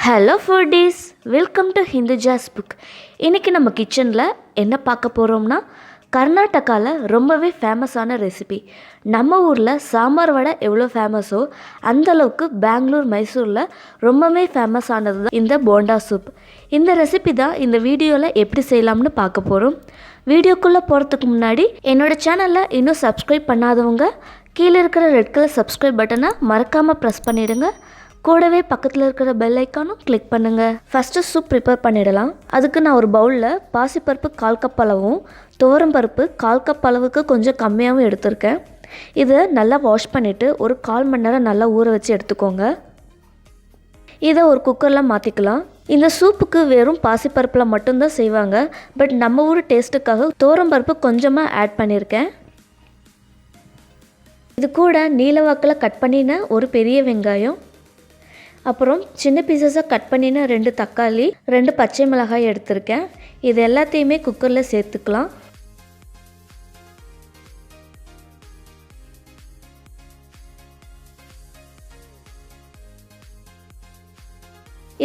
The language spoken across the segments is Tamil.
ஹலோ ஃபுட்டீஸ், வெல்கம் டு ஹindujasbook. இன்றைக்கி நம்ம கிச்சனில் என்ன பார்க்க போகிறோம்னா, கர்நாடகாவில் ரொம்பவே ஃபேமஸான ரெசிபி. நம்ம ஊரில் சாம்பார் வடை எவ்வளோ ஃபேமஸோ அந்தளவுக்கு பெங்களூர், மைசூரில் ரொம்பவே ஃபேமஸானது தான் இந்த போண்டா சூப். இந்த ரெசிபி தான் இந்த வீடியோவில் எப்படி செய்யலாம்னு பார்க்க போகிறோம். வீடியோக்குள்ளே போகிறதுக்கு முன்னாடி என்னோடய சேனலில் இன்னும் சப்ஸ்கிரைப் பண்ணாதவங்க கீழே இருக்கிற ரெட் கலர் சப்ஸ்கிரைப் பட்டனை மறக்காமல் ப்ரெஸ் பண்ணிவிடுங்க. கூடவே பக்கத்தில் இருக்கிற பெல் ஐக்கானும் கிளிக் பண்ணுங்கள். ஃபஸ்ட்டு சூப் ப்ரிப்பேர் பண்ணிடலாம். அதுக்கு நான் ஒரு பவுலில் பாசிப்பருப்பு 1/4 கப் அளவும், துவரம் பருப்பு 1/4 கப் அளவுக்கு கொஞ்சம் கம்மியாகவும் எடுத்திருக்கேன். இதை நல்லா வாஷ் பண்ணிவிட்டு ஒரு 1/4 மணி நேரம் நல்லா ஊற வச்சு எடுத்துக்கோங்க. இதை ஒரு குக்கரில் மாற்றிக்கலாம். இந்த சூப்புக்கு வெறும் பாசிப்பருப்பில் மட்டும்தான் செய்வாங்க. பட் நம்ம ஊர் டேஸ்ட்டுக்காக துவரம் பருப்பு கொஞ்சமாக ஆட் பண்ணியிருக்கேன். இது கூட நீலவாக்கில் கட் பண்ணின ஒரு பெரிய வெங்காயம், அப்புறம் சின்ன பீசஸாக கட் பண்ணின 2 தக்காளி, 2 பச்சை மிளகாய் எடுத்திருக்கேன். இது எல்லாத்தையுமே குக்கரில் சேர்த்துக்கலாம்.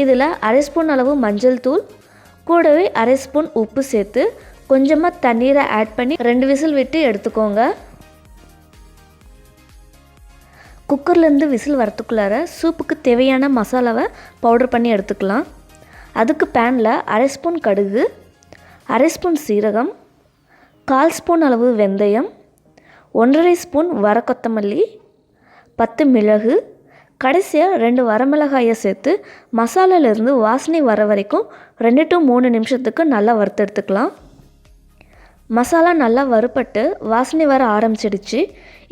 இதில் 1/2 ஸ்பூன் அளவு மஞ்சள் தூள், கூடவே 1/2 ஸ்பூன் உப்பு சேர்த்து கொஞ்சமாக தண்ணீரை ஆட் பண்ணி 2 விசில் விட்டு எடுத்துக்கோங்க. குக்கர்லேருந்து விசில் வரத்துக்குள்ளார சூப்புக்கு தேவையான மசாலாவை பவுடர் பண்ணி எடுத்துக்கலாம். அதுக்கு பேனில் 1/2 ஸ்பூன் கடுகு, 1/2 ஸ்பூன் சீரகம், 1/4 ஸ்பூன் அளவு வெந்தயம், 1/2 ஸ்பூன் வர கொத்தமல்லி, 10 மிளகு, கடைசியாக 2 வரமிளகாயை சேர்த்து மசாலாலேருந்து வாசனை வர வரைக்கும் 2 to 3 நிமிஷத்துக்கு நல்லா வறுத்து எடுத்துக்கலாம். மசாலா நல்லா வறுபட்டு வாசனை வர ஆரம்பிச்சிடுச்சு.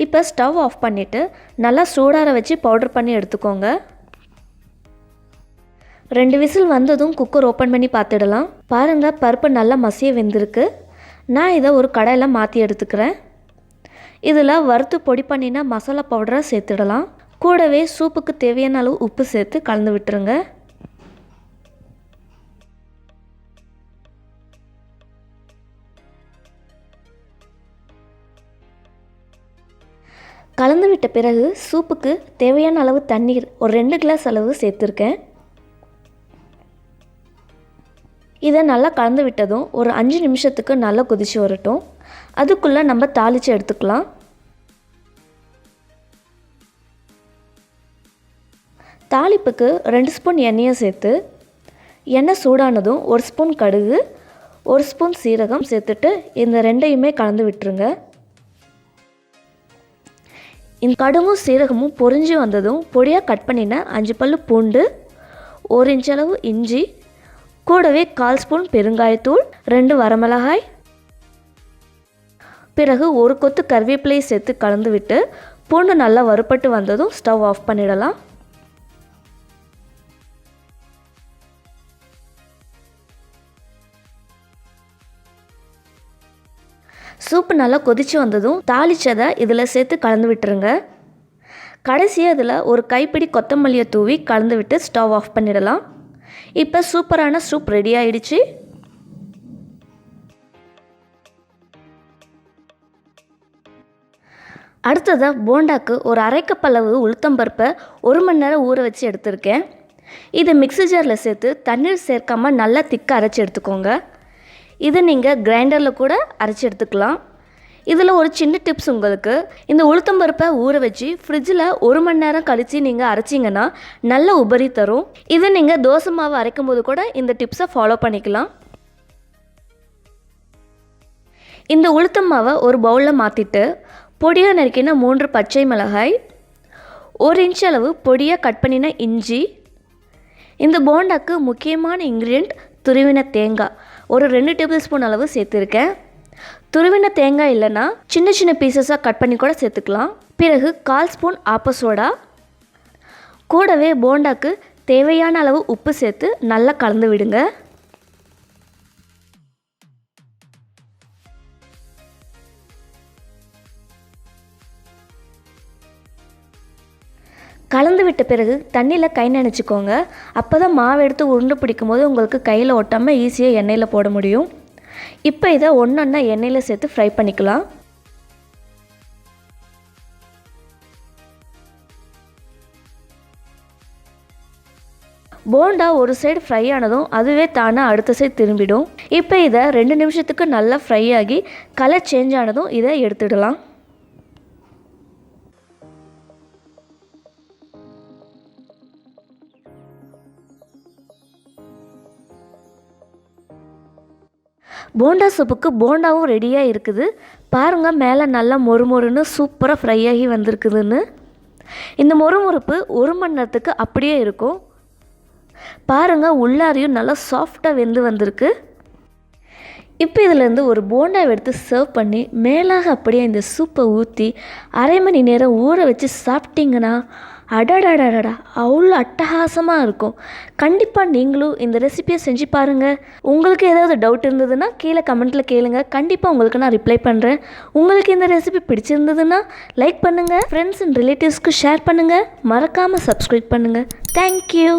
இப்போ ஸ்டவ் ஆஃப் பண்ணிவிட்டு நல்லா சூடார வச்சு பவுடர் பண்ணி எடுத்துக்கோங்க. 2 விசில் வந்ததும் குக்கர் ஓப்பன் பண்ணி பார்த்துடலாம். பாருங்கள், பருப்பு நல்லா மசிய வெந்திருக்கு. நான் இதை ஒரு கடாயில் மாற்றி எடுத்துக்கிறேன். இதில் வறுத்து பொடி பண்ணினா மசாலா பவுடரை சேர்த்துடலாம். கூடவே சூப்புக்கு தேவையான அளவு உப்பு சேர்த்து கலந்து விட்டுருங்க. கலந்து விட்ட பிறகு சூப்புக்கு தேவையான அளவு தண்ணீர் ஒரு 2 கிளாஸ் அளவு சேர்த்துருக்கேன். இதை நல்லா கலந்து விட்டதும் ஒரு 5 நிமிஷத்துக்கு நல்லா கொதிச்சு வரட்டும். அதுக்குள்ளே நம்ம தாளித்து எடுத்துக்கலாம். தாளிப்புக்கு 2 ஸ்பூன் எண்ணெயை சேர்த்து எண்ணெய் சூடானதும் 1 ஸ்பூன் கடுகு, 1 ஸ்பூன் சீரகம் சேர்த்துட்டு இந்த ரெண்டையுமே கலந்து விட்டுருங்க. இந்த கடுகும் சீரகமும் பொரிஞ்சு வந்ததும் பொடியாக கட் பண்ணின 5 பல்லு பூண்டு, 1 இன்ச் அளவு இஞ்சி, கூடவே 1/4 ஸ்பூன் பெருங்காயத்தூள், 2 வரமிளகாய், பிறகு 1 கொத்து கருவேப்பிலையை சேர்த்து கலந்து விட்டு பூண்டு நல்லா வறுபட்டு வந்ததும் ஸ்டவ் ஆஃப் பண்ணிடலாம். சூப்பு நல்லா கொதித்து வந்ததும் தாளிச்சதை இதில் சேர்த்து கலந்து விட்டுருங்க. கடைசியாக இதில் ஒரு கைப்பிடி கொத்தமல்லியை தூவி கலந்து விட்டு ஸ்டவ் ஆஃப் பண்ணிடலாம். இப்போ சூப்பரான சூப் ரெடி ஆயிடுச்சு. அடுத்ததாக போண்டாக்கு ஒரு 1/2 கப் அளவு உளுத்தம்பருப்பை 1 மணி நேரம் ஊற வச்சு எடுத்திருக்கேன். இதை மிக்ஸி ஜாரில் சேர்த்து தண்ணீர் சேர்க்காமல் நல்லா திக்காக அரைச்சி எடுத்துக்கோங்க. இதை நீங்கள் கிரைண்டரில் கூட அரைச்சி எடுத்துக்கலாம். இதில் ஒரு சின்ன டிப்ஸ் உங்களுக்கு, இந்த உளுத்தம்பருப்பை ஊற வச்சு ஃப்ரிட்ஜில் 1 மணி நேரம் கழித்து நீங்கள் அரைச்சிங்கன்னா நல்ல உபரி தரும். இதை நீங்கள் தோசை மாவு அரைக்கும் போது கூட இந்த டிப்ஸை ஃபாலோ பண்ணிக்கலாம். இந்த உளுத்தம் மாவை ஒரு பவுலில் மாற்றிட்டு பொடியாக நறுக்கின 3 பச்சை மிளகாய், 1 இன்ச் அளவு பொடியாக கட் பண்ணின இஞ்சி, இந்த போண்டாக்கு முக்கியமான இன்க்ரீடியன்ட் துருவின தேங்காய் ஒரு 2 டேபிள் ஸ்பூன் அளவு சேர்த்துருக்கேன். துருவின தேங்காய் இல்லைன்னா சின்ன சின்ன பீசஸாக கட் பண்ணி கூட சேர்த்துக்கலாம். பிறகு 1/4 ஸ்பூன் ஆப்ப சோடா, கூடவே போண்டாக்கு தேவையான அளவு உப்பு சேர்த்து நல்லா கலந்து விடுங்க. கலந்து விட்ட பிறகு தண்ணியில் கை நனைச்சிக்கோங்க. அப்போ தான் மாவு எடுத்து உருண்டை பிடிக்கும் போது உங்களுக்கு கையில் ஒட்டாமல் ஈஸியாக எண்ணெயில் போட முடியும். இப்போ இதை ஒன்றொன்னா எண்ணெயில் சேர்த்து ஃப்ரை பண்ணிக்கலாம். போண்டா ஒரு சைடு ஃப்ரை ஆனதும் அதுவே தானே அடுத்த சைடு திரும்பிடும். இப்போ இதை 2 நிமிஷத்துக்கு நல்லா ஃப்ரை ஆகி கலர் சேஞ்ச் ஆனதும் இதை எடுத்துடலாம். போண்டா சூப்புக்கு போண்டாவும் ரெடியாக இருக்குது. பாருங்கள் மேலே நல்லா மொறுமொறுன்னு சூப்பராக ஃப்ரை ஆகி வந்திருக்குதுன்னு. இந்த மொறுமொறுப்பு 1 மணி நேரத்துக்கு அப்படியே இருக்கும். பாருங்கள் உள்ளாரையும் நல்லா சாஃப்டாக வெந்து வந்திருக்கு. இப்போ இதிலேருந்து ஒரு போண்டாவை எடுத்து சர்வ் பண்ணி மேலாக அப்படியே இந்த சூப்பை ஊற்றி அரை மணி நேரம் ஊற வச்சு சாப்பிட்டிங்கன்னா அடடடடா அவ்வளோ அட்டகாசமாக இருக்கும். கண்டிப்பாக நீங்களும் இந்த ரெசிபியை செஞ்சு பாருங்கள். உங்களுக்கு ஏதாவது டவுட் இருந்ததுன்னா கீழே கமெண்ட்டில் கேளுங்க. கண்டிப்பாக உங்களுக்கு நான் ரிப்ளை பண்ணுறேன். உங்களுக்கு இந்த ரெசிபி பிடிச்சிருந்ததுன்னா லைக் பண்ணுங்கள், ஃப்ரெண்ட்ஸ் அண்ட் ரிலேட்டிவ்ஸ்க்கு ஷேர் பண்ணுங்கள், மறக்காமல் சப்ஸ்கிரைப் பண்ணுங்கள். தேங்க்யூ.